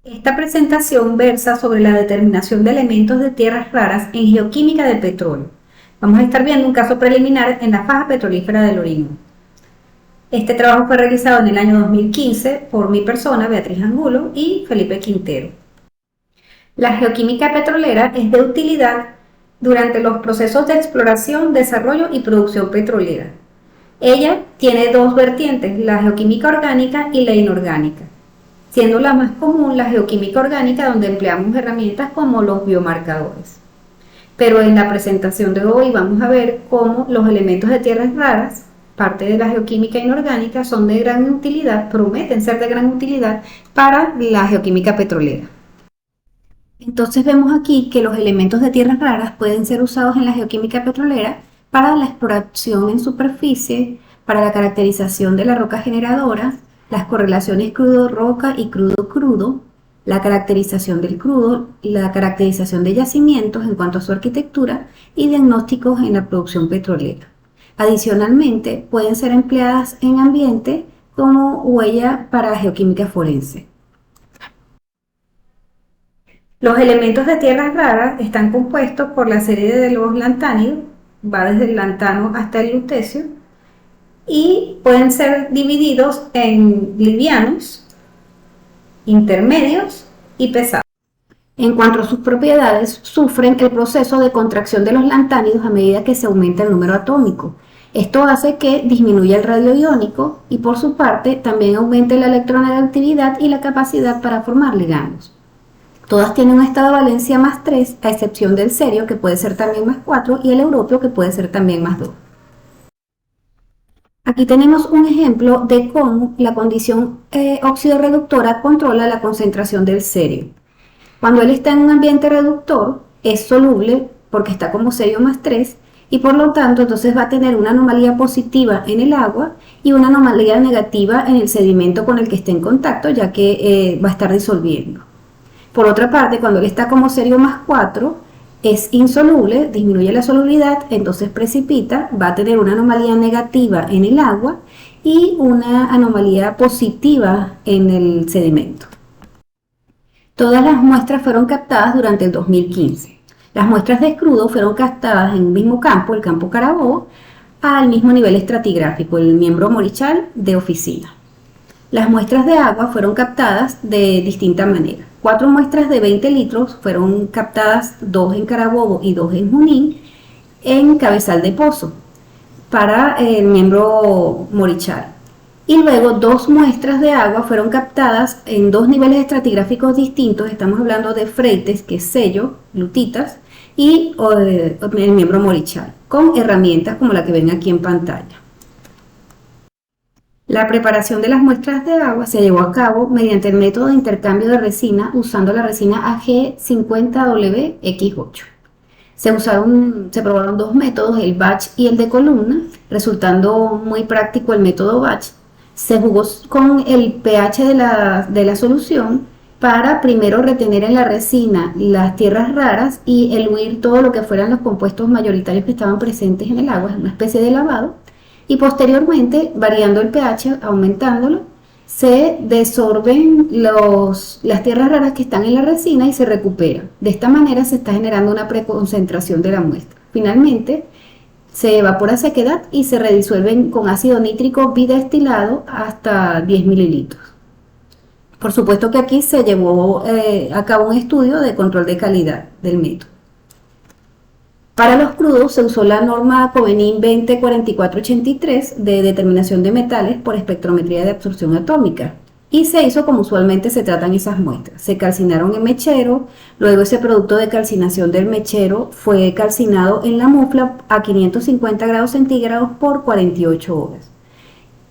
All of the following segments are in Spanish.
Esta presentación versa sobre la determinación de elementos de tierras raras en geoquímica del petróleo. Vamos a estar viendo un caso preliminar en la faja petrolífera del Orinoco. Este trabajo fue realizado en el año 2015 por mi persona, Beatriz Angulo, y Felipe Quintero. La geoquímica petrolera es de utilidad durante los procesos de exploración, desarrollo y producción petrolera. Ella tiene dos vertientes, la geoquímica orgánica y la inorgánica, siendo la más común la geoquímica orgánica, donde empleamos herramientas como los biomarcadores. Pero en la presentación de hoy vamos a ver cómo los elementos de tierras raras, parte de la geoquímica inorgánica, son de gran utilidad, prometen ser de gran utilidad para la geoquímica petrolera. Entonces vemos aquí que los elementos de tierras raras pueden ser usados en la geoquímica petrolera para la exploración en superficie, para la caracterización de la roca generadora, las correlaciones crudo-roca y crudo-crudo, la caracterización del crudo, la caracterización de yacimientos en cuanto a su arquitectura y diagnósticos en la producción petrolera. Adicionalmente, pueden ser empleadas en ambiente como huella para geoquímica forense. Los elementos de tierras raras están compuestos por la serie de los lantánidos, va desde el lantano hasta el lutecio, y pueden ser divididos en livianos, intermedios y pesados. En cuanto a sus propiedades, sufren el proceso de contracción de los lantánidos a medida que se aumenta el número atómico. Esto hace que disminuya el radio iónico y, por su parte, también aumente la electronegatividad y la capacidad para formar ligandos. Todas tienen un estado de valencia más 3, a excepción del cerio, que puede ser también más 4, y el europeo, que puede ser también más 2. Aquí tenemos un ejemplo de cómo la condición óxido-reductora controla la concentración del cerio. Cuando él está en un ambiente reductor, es soluble porque está como cerio más 3, y por lo tanto entonces va a tener una anomalía positiva en el agua y una anomalía negativa en el sedimento con el que esté en contacto, ya que va a estar disolviendo. Por otra parte, cuando él está como cerio más 4, es insoluble, disminuye la solubilidad, entonces precipita, va a tener una anomalía negativa en el agua y una anomalía positiva en el sedimento. Todas las muestras fueron captadas durante el 2015. Las muestras de crudo fueron captadas en un mismo campo, el campo Carabobo, al mismo nivel estratigráfico, el miembro Morichal de oficina. Las muestras de agua fueron captadas de distinta manera. 4 muestras de 20 litros fueron captadas, 2 en Carabobo y 2 en Junín, en Cabezal de Pozo, para el miembro Morichal. Y luego 2 muestras de agua fueron captadas en 2 niveles estratigráficos distintos, estamos hablando de Freites, que es sello, lutitas, y el miembro Morichal, con herramientas como la que ven aquí en pantalla. La preparación de las muestras de agua se llevó a cabo mediante el método de intercambio de resina usando la resina AG50WX8. Se probaron 2 métodos, el batch y el de columna, resultando muy práctico el método batch. Se jugó con el pH de la solución para primero retener en la resina las tierras raras y eluir todo lo que fueran los compuestos mayoritarios que estaban presentes en el agua, una especie de lavado. Y posteriormente, variando el pH, aumentándolo, se desorben las tierras raras que están en la resina y se recuperan. De esta manera se está generando una preconcentración de la muestra. Finalmente, se evapora a sequedad y se redisuelven con ácido nítrico bidestilado hasta 10 mililitros. Por supuesto que aquí se llevó a cabo un estudio de control de calidad del método. Para los crudos se usó la norma Covenin 204483 de determinación de metales por espectrometría de absorción atómica y se hizo como usualmente se tratan esas muestras. Se calcinaron en mechero, luego ese producto de calcinación del mechero fue calcinado en la mufla a 550 grados centígrados por 48 horas.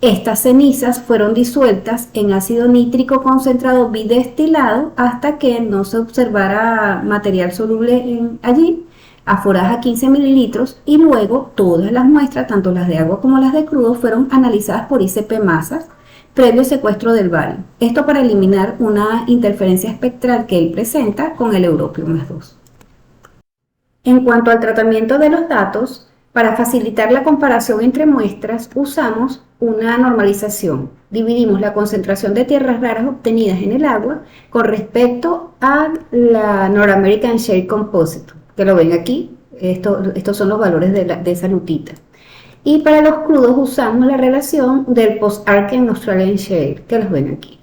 Estas cenizas fueron disueltas en ácido nítrico concentrado bidestilado hasta que no se observara material soluble allí, aforadas a 15 mililitros, y luego todas las muestras, tanto las de agua como las de crudo, fueron analizadas por ICP masas previo secuestro del bario. Esto para eliminar una interferencia espectral que él presenta con el europeo más 2. En cuanto al tratamiento de los datos, Para facilitar la comparación entre muestras, usamos una normalización. Dividimos la concentración de tierras raras obtenidas en el agua con respecto a la North American Shale Composite, que lo ven aquí. Estos son los valores de esa notita. Y para los crudos usamos la relación del Post-Archean Australian Shale, que los ven aquí.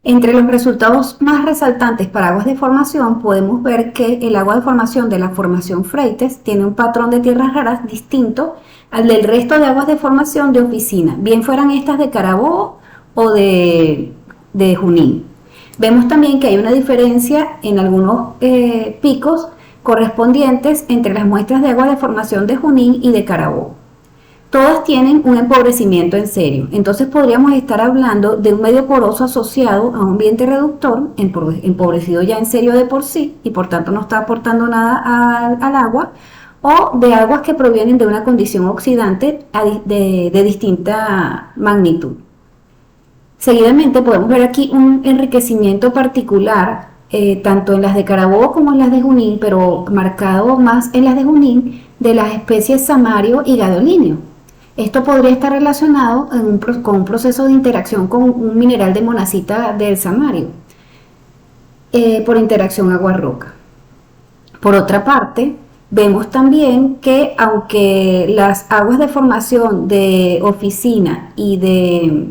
Entre los resultados más resaltantes para aguas de formación podemos ver que el agua de formación de la formación Freites tiene un patrón de tierras raras distinto al del resto de aguas de formación de Oficina, bien fueran estas de Carabobo o de Junín. Vemos también que hay una diferencia en algunos picos correspondientes entre las muestras de agua de formación de Junín y de Carabobo. Todas tienen un empobrecimiento en serio, entonces podríamos estar hablando de un medio poroso asociado a un ambiente reductor, empobrecido ya en serio de por sí y por tanto no está aportando nada al agua, o de aguas que provienen de una condición oxidante de distinta magnitud. Seguidamente podemos ver aquí un enriquecimiento particular, tanto en las de Carabobo como en las de Junín, pero marcado más en las de Junín, de las especies samario y gadolíneo. Esto podría estar relacionado con un proceso de interacción con un mineral de monacita del samario, por interacción agua-roca. Por otra parte, vemos también que aunque las aguas de formación de Oficina y de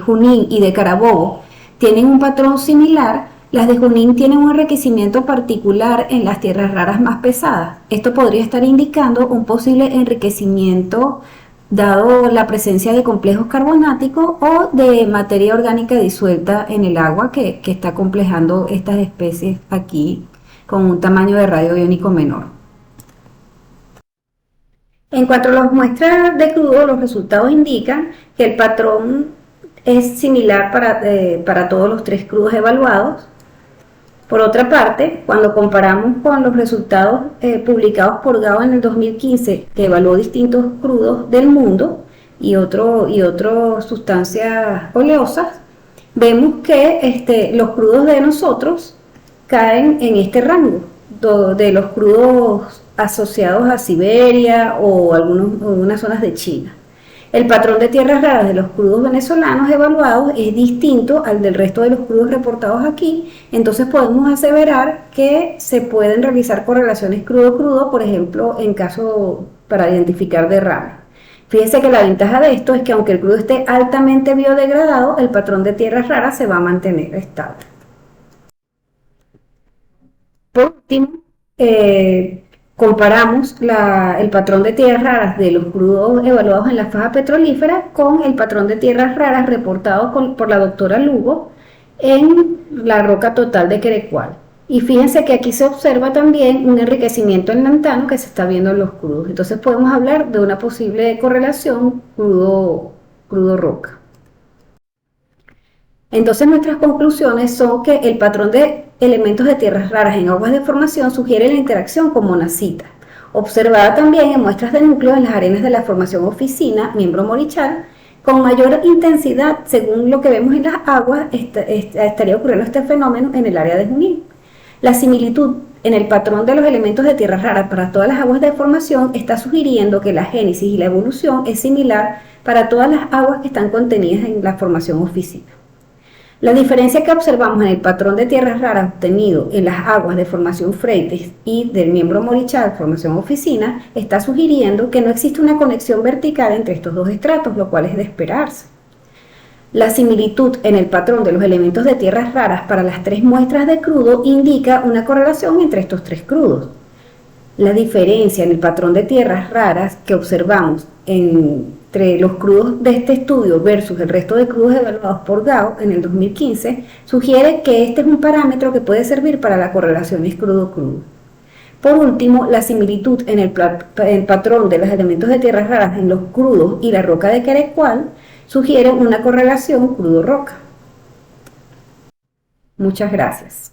Junín y de Carabobo tienen un patrón similar, las de Junín tienen un enriquecimiento particular en las tierras raras más pesadas. Esto podría estar indicando un posible enriquecimiento dado la presencia de complejos carbonáticos o de materia orgánica disuelta en el agua que está complejando estas especies aquí con un tamaño de radio iónico menor. En cuanto a las muestras de crudo, los resultados indican que el patrón es similar para todos los tres crudos evaluados. Por otra parte, cuando comparamos con los resultados publicados por GAO en el 2015, que evaluó distintos crudos del mundo y otras sustancias oleosas, vemos que los crudos de nosotros caen en este rango de los crudos asociados a Siberia o algunas zonas de China. El patrón de tierras raras de los crudos venezolanos evaluados es distinto al del resto de los crudos reportados aquí, entonces podemos aseverar que se pueden realizar correlaciones crudo-crudo, por ejemplo, en caso para identificar derrames. Fíjense que la ventaja de esto es que aunque el crudo esté altamente biodegradado, el patrón de tierras raras se va a mantener estable. Por último, comparamos el patrón de tierras raras de los crudos evaluados en la faja petrolífera con el patrón de tierras raras reportado por la doctora Lugo en la roca total de Querecual. Y fíjense que aquí se observa también un enriquecimiento en lantano que se está viendo en los crudos. Entonces podemos hablar de una posible correlación crudo-roca. Entonces nuestras conclusiones son que el patrón de elementos de tierras raras en aguas de formación sugiere la interacción con monacita, observada también en muestras de núcleo en las arenas de la formación Oficina, miembro Morichal, con mayor intensidad según lo que vemos en las aguas estaría ocurriendo este fenómeno en el área de Junín. La similitud en el patrón de los elementos de tierras raras para todas las aguas de formación está sugiriendo que la génesis y la evolución es similar para todas las aguas que están contenidas en la formación Oficina. La diferencia que observamos en el patrón de tierras raras obtenido en las aguas de formación Freites y del miembro Morichal, formación Oficina, está sugiriendo que no existe una conexión vertical entre estos dos estratos, lo cual es de esperarse. La similitud en el patrón de los elementos de tierras raras para las tres muestras de crudo indica una correlación entre estos tres crudos. La diferencia en el patrón de tierras raras que observamos entre los crudos de este estudio versus el resto de crudos evaluados por GAO en el 2015 sugiere que este es un parámetro que puede servir para la correlación crudo-crudo. Por último, la similitud en el patrón de los elementos de tierras raras en los crudos y la roca de Querecual sugiere una correlación crudo-roca. Muchas gracias.